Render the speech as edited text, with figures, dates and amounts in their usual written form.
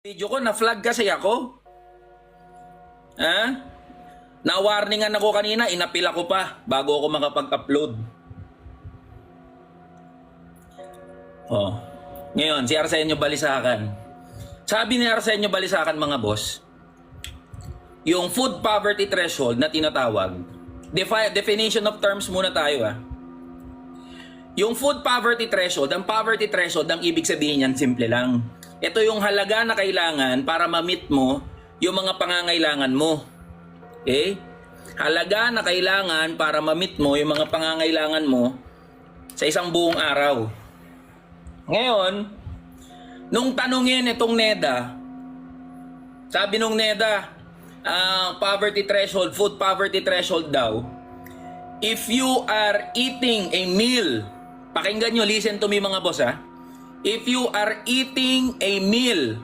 Video ko, na-flag kasi ako. Ha? Na-warningan ako kanina, inapil ako pa bago ako makapag-upload. Oh. Ngayon, si Arsenio Balisacan. Sabi ni Arsenio Balisacan, mga boss, yung food poverty threshold na tinatawag, definition of terms muna tayo Yung food poverty threshold, ang poverty threshold, ang ibig sabihin yan, simple lang. Ito yung halaga na kailangan para ma-meet mo yung mga pangangailangan mo. Okay? Halaga na kailangan para ma-meet mo yung mga pangangailangan mo sa isang buong araw. Ngayon, nung tanungin itong NEDA, sabi nung NEDA, poverty threshold, food poverty threshold daw, if you are eating a meal, pakinggan nyo, listen to me mga boss If you are eating a meal